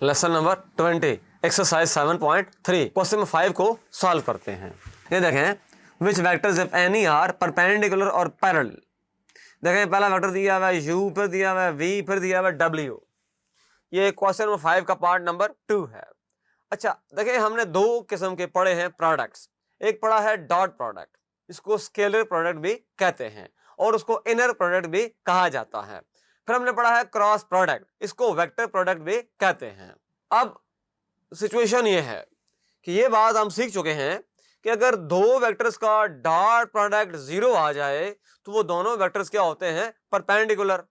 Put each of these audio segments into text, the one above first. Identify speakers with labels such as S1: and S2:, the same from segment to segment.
S1: Lesson number 20 exercise 7.3 question 5 को solve करते हैं। ये देखें which vectors if any are perpendicular और पैरेलल। देखें पहला वेक्टर दिया हुआ है u, फिर दिया हुआ है v, फिर दिया हुआ है w। ये क्वेश्चन नंबर 5 का पार्ट नंबर 2 है। अच्छा देखें हमने दो किस्म के पढ़े हैं प्रोडक्ट्स। एक पढ़ा है डॉट प्रोडक्ट, इसको स्केलर प्रोडक्ट भी कहते हैं और उसको इनर प्रोडक्ट भी कहा जाता है। फिर हमने पढ़ा है क्रॉस प्रोडक्ट, इसको वेक्टर प्रोडक्ट भी कहते हैं। अब सिचुएशन ये है कि ये बात हम सीख चुके हैं कि अगर दो वेक्टर्स का डॉट प्रोडक्ट 0 आ जाए तो वो दोनों वेक्टर्स क्या होते हैं? परपेंडिकुलर।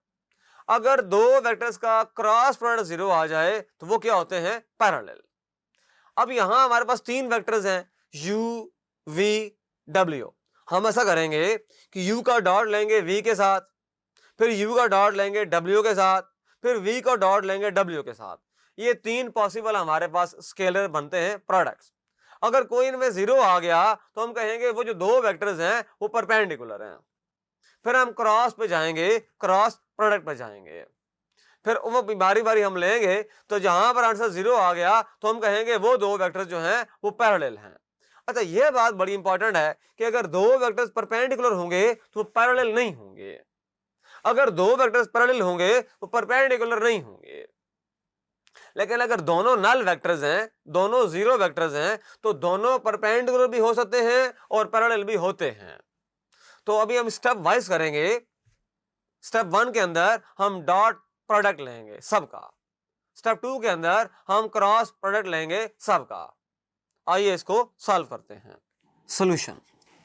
S1: अगर दो वेक्टर्स का क्रॉस प्रोडक्ट 0 आ जाए तो वो क्या होते हैं? पैरेलल। अब यहां हमारे पास तीन वेक्टर्स हैं u, v, w। हम ऐसा करेंगे कि u का डॉट लेंगे v के साथ, फिर u का डॉट लेंगे w के साथ, फिर v का डॉट लेंगे w के साथ। ये तीन पॉसिबल हमारे पास स्केलर बनते हैं प्रोडक्ट्स। अगर कोई इनमें 0 आ गया तो हम कहेंगे वो जो दो वेक्टर्स हैं वो परपेंडिकुलर हैं। फिर हम क्रॉस पे जाएंगे, क्रॉस प्रोडक्ट पे जाएंगे, फिर वो बारी बारी हम लेंगे तो जहां पर आंसर 0 आ गया तो हम कहेंगे वो दो वेक्टर्स जो हैं वो पैरेलल हैं। अच्छा ये बात बड़ी इंपॉर्टेंट है कि अगर दो वेक्टर्स परपेंडिकुलर होंगे तो पैरेलल नहीं होंगे, अगर दो वेक्टर्स पैरेलल होंगे तो परपेंडिकुलर नहीं होंगे। लेकिन अगर दोनों नल वेक्टर्स हैं, दोनों जीरो वेक्टर्स हैं, तो दोनों परपेंडिकुलर भी हो सकते हैं और पैरेलल भी होते हैं। तो अभी हम स्टेप वाइज करेंगे। स्टेप 1 के अंदर हम डॉट प्रोडक्ट लेंगे सबका, स्टेप 2 के अंदर हम क्रॉस प्रोडक्ट लेंगे सबका। आइए इसको सॉल्व करते हैं। सॉल्यूशन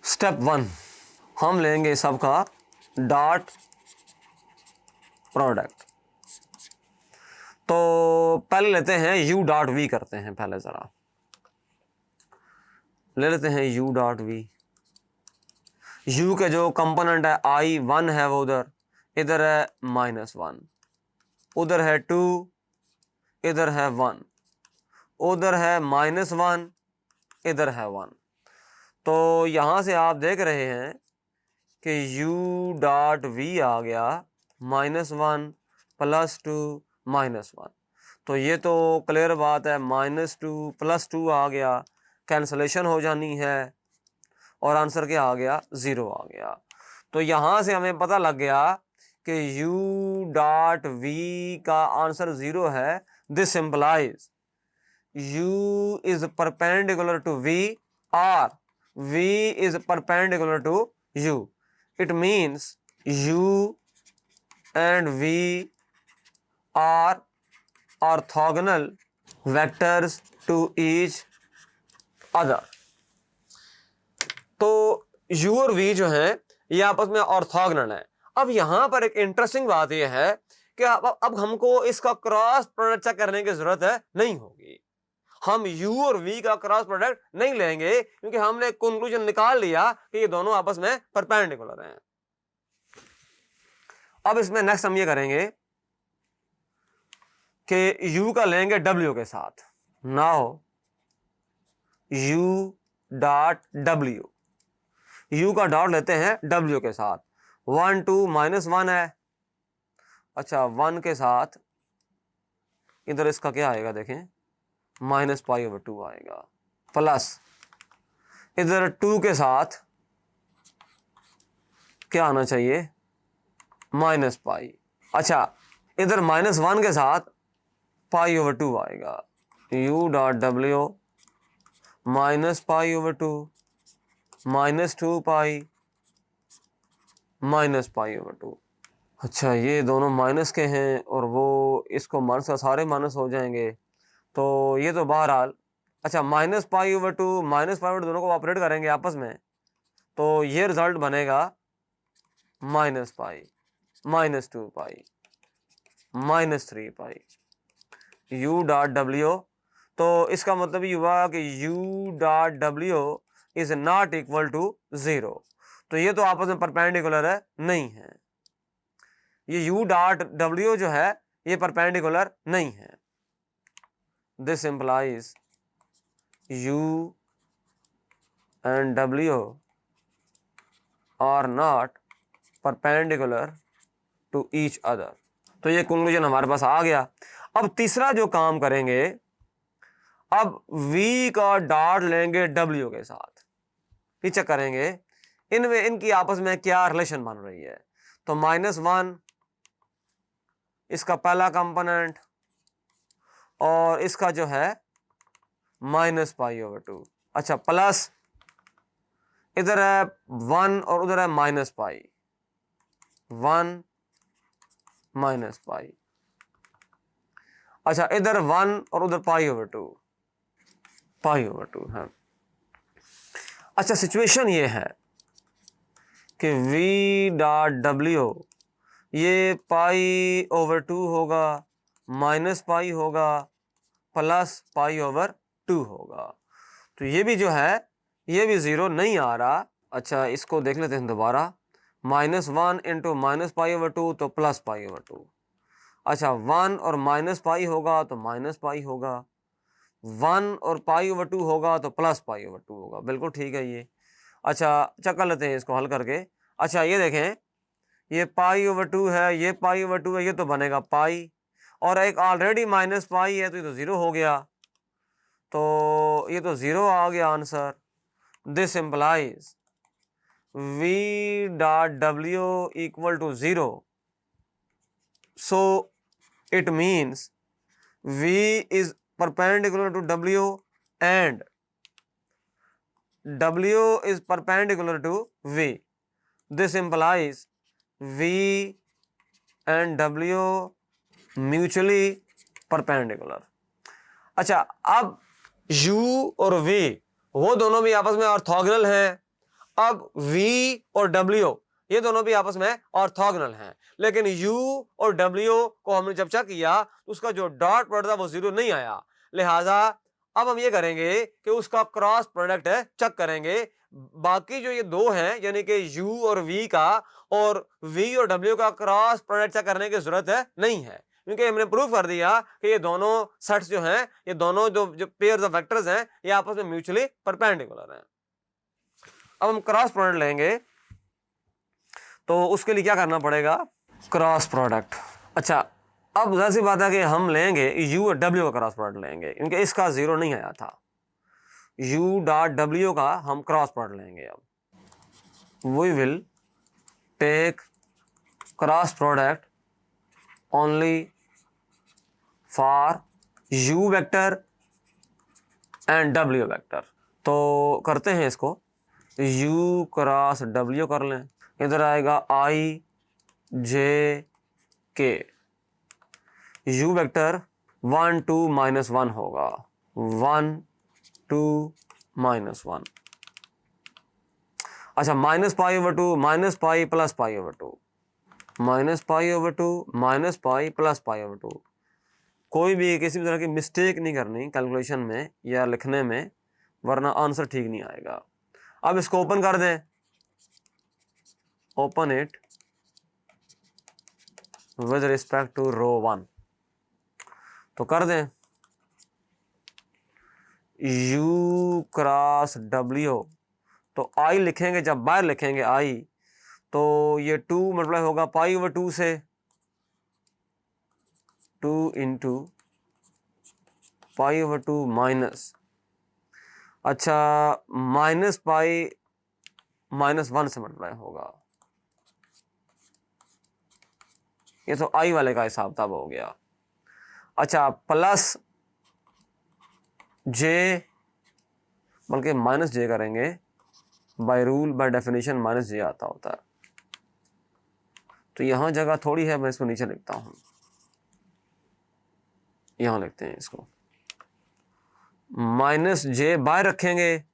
S1: स्टेप 1 हम लेंगे सबका डॉट प्रोडक्ट। तो पहले लेते हैं u डॉट v करते हैं, पहले जरा ले लेते हैं u डॉट v। u के जो कंपोनेंट है i1 है वो इधर है -1, उधर है 2, इधर है 1, उधर है -1, इधर है 1। तो यहां से आप देख रहे हैं कि u डॉट v आ गया -1 +2 -1। तो ये तो क्लियर बात है, -2 +2 आ गया, कैंसलेशन हो जानी है और आंसर क्या आ गया? 0 आ गया। तो यहां से हमें पता लग गया कि u डॉट v का आंसर 0 है। This implies u is perpendicular to v और v is perpendicular to u। It means u and v are orthogonal vectors to each other. तो u और v जो है ये आपस में ऑर्थोगोनल है। अब यहां पर एक इंटरेस्टिंग बात यह है कि अब हमको इसका क्रॉस प्रोडक्ट चेक करने की जरूरत है नहीं होगी। हम u और v का क्रॉस प्रोडक्ट नहीं लेंगे क्योंकि हमने कंक्लूजन निकाल लिया कि ये दोनों आपस में परपेंडिकुलर हैं। अब इसमें नेक्स्ट हम ये करेंगे कि u का लेंगे w के साथ। Now u dot w, u का डॉट लेते हैं w के साथ। 1 2 -1 है। अच्छा 1 के साथ इधर इसका क्या आएगा देखें, -π/2 आएगा, प्लस इधर 2 के साथ क्या आना चाहिए? -π। अच्छा इधर -1 के साथ π/2 आएगा। u dot w -π/2 -2π -π/2। अच्छा ये दोनों माइनस के हैं और वो इसको माइनस का सारे माइनस हो जाएंगे, तो ये तो बहरहाल। अच्छा -π/2 -π/2 दोनों को ऑपरेट करेंगे आपस में, तो ये रिजल्ट बनेगा -π -2π -3π u डॉट w। तो इसका मतलब ये हुआ कि u dot w is not equal to 0। तो ये तो आपस में परपेंडिकुलर है नहीं है, ये u डॉट w जो है ये परपेंडिकुलर नहीं है। This implies u and w are not perpendicular to each other. तो ये कंक्लूजन हमारे पास आ गया। अब तीसरा जो काम करेंगे, अब v का डॉट लेंगे w के साथ, ये चेक करेंगे इनमें इनकी आपस में क्या रिलेशन बन रही है। तो -1 इसका पहला कंपोनेंट और इसका जो है -π/2। अच्छा, प्लस इधर है 1 और उधर है -π, 1 -π। अच्छा, इधर 1 और उधर π/2, π/2 है। अच्छा, सिचुएशन ये है कि v.w ये π/2 होगा, -π होगा, प्लस π/2 होगा। तो ये भी जो है ये भी 0 नहीं आ रहा। अच्छा, इसको देख लेते हैं दोबारा, -1 इंटू -π/2 तो +π/2। अच्छा, 1 और -π होगा तो -π होगा, 1 और π/2 होगा तो +π/2 होगा। बिल्कुल ठीक है ये। अच्छा, कर लेते हैं इसको हल करके। अच्छा, ये देखें, ये π/2 है, ये π/2 है, ये तो बनेगा पाई, और एक ऑलरेडी -π है तो ये तो 0 हो गया, तो ये तो 0 आ गया answer. This implies v.w equal to 0. So it means v is perpendicular to w and w is perpendicular to v. This implies v and w mutually perpendicular. अच्छा, अब u और v वो दोनों भी आपस में ऑर्थोगोनल हैं। अब v और w ये दोनों भी आपस में ऑर्थोगोनल हैं, लेकिन u और w को हमने जब चेक किया तो उसका जो डॉट प्रोडक्ट था वो 0 नहीं आया। लिहाजा अब हम ये करेंगे कि उसका क्रॉस प्रोडक्ट चेक करेंगे। बाकी जो ये दो हैं यानी कि u और v का और v और w का क्रॉस प्रोडक्ट चेक करने की जरूरत नहीं है, क्योंकि हमने प्रूव कर दिया कि ये दोनों सेट्स जो हैं, ये दोनों जो पेयर्स ऑफ वेक्टर्स हैं, ये आपस में म्यूचुअली परपेंडिकुलर हैं। अब हम क्रॉस प्रोडक्ट लेंगे, तो उसके लिए क्या करना पड़ेगा, क्रॉस प्रोडक्ट। अच्छा, अब जाहिर सी बात है कि हम लेंगे u और w का क्रॉस प्रोडक्ट लेंगे, क्योंकि इसका 0 नहीं आया था। u.w का हम क्रॉस प्रोडक्ट लेंगे। अब we will take cross product only for u vector and w vector. तो करते हैं इसको, u क्रॉस w कर लें। इधर आएगा i j k, u vector 1 2 -1 होगा, 1 2 -1। अच्छा, -π/2 -π प्लस π/2, -π/2 -π प्लस π/2। कोई भी किसी भी तरह की मिस्टेक नहीं करनी कैलकुलेशन में या लिखने में, वरना आंसर ठीक नहीं आएगा। अब इसको ओपन कर दें, open it with respect to row 1, तो कर दें u क्रॉस w, तो i लिखेंगे, जब बाहर लिखेंगे i तो ये 2 मल्टीप्लाई होगा π/2 से, 2 इंटू π/2 माइनस, अच्छा -π -1 से मल्टीप्लाई होगा। ये तो i वाले का हिसाब किताब हो गया। अच्छा, प्लस j, बल्कि -j करेंगे, by rule by definition -j आता होता है। तो यहां जगह थोड़ी है, मैं इसको नीचे लिखता हूं, यहां लिखते हैं इसको, -j बाय रखेंगे,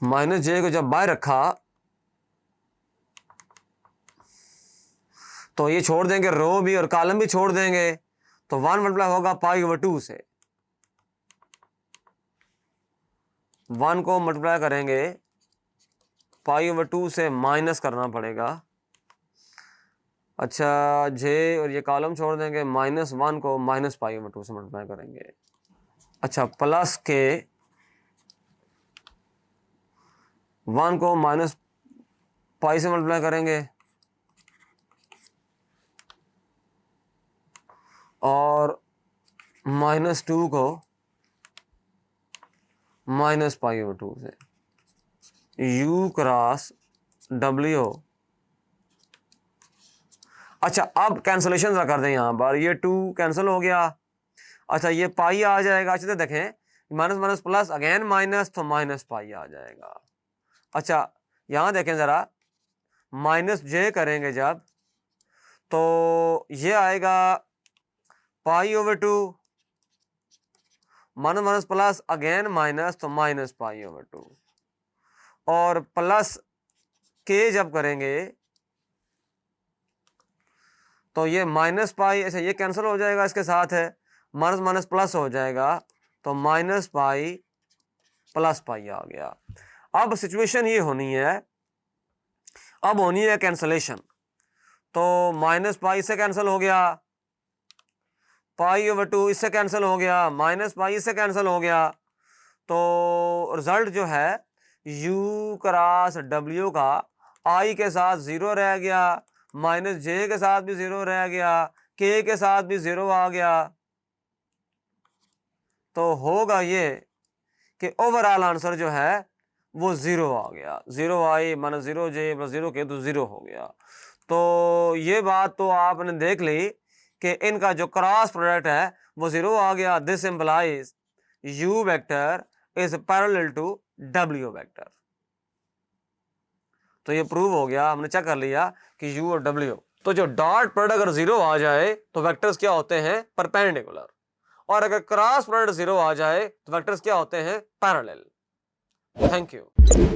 S1: -j को जब बाय रखा तो ये छोड़ देंगे, रो भी और कॉलम भी छोड़ देंगे, तो 1 मल्टीप्लाई होगा π/2 से, 1 को मल्टीप्लाई करेंगे π/2 से, माइनस करना पड़ेगा। अच्छा, जे और ये कॉलम छोड़ देंगे, -1 को -π/2 से मल्टीप्लाई करेंगे। अच्छा, प्लस के 1 को -π से मल्टीप्लाई करेंगे, और -2 को -π/2 से, u क्रॉस w। अच्छा, अब कैंसलेशन कर दें यहाँ पर, ये 2 कैंसिल हो गया। अच्छा, ये पाई आ जाएगा। अच्छा, तो देखें minus minus plus again minus, तो माइनस पाई आ जाएगा। अच्छा, यहाँ देखें ज़रा, -j करेंगे जब, तो ये आएगा π/2, minus minus plus again minus, तो माइनस π/2, और प्लस k जब करेंगे तो ये माइनस पाई, अच्छा ये कैंसिल हो जाएगा इसके साथ है, माइनस माइनस प्लस हो जाएगा, तो माइनस पाई प्लस पाई आ गया। अब सिचुएशन ये होनी है, अब होनी है कैंसलेशन, तो माइनस पाई से कैंसिल हो गया, π/2 इससे कैंसिल हो गया, माइनस पाई इससे कैंसिल हो गया, तो रिजल्ट जो है u क्रॉस w का i के साथ 0 रह गया, -j के साथ भी 0 रह गया, k के साथ भी 0 आ गया। तो होगा ये कि ओवरऑल आंसर जो है वो 0 आ गया, 0i - 0j + 0k, तो 0 हो गया। तो ये बात तो आपने देख ली कि इनका जो क्रॉस प्रोडक्ट है वो 0 आ गया। This implies u vector is parallel to w vector. तो ये प्रूव हो गया, हमने चेक कर लिया कि u और w, तो जो डॉट प्रोडक्ट अगर 0 आ जाए तो वेक्टर्स क्या होते हैं, परपेंडिकुलर, और अगर क्रॉस प्रोडक्ट 0 आ जाए तो वेक्टर्स क्या होते हैं, पैरेलल। Thank you.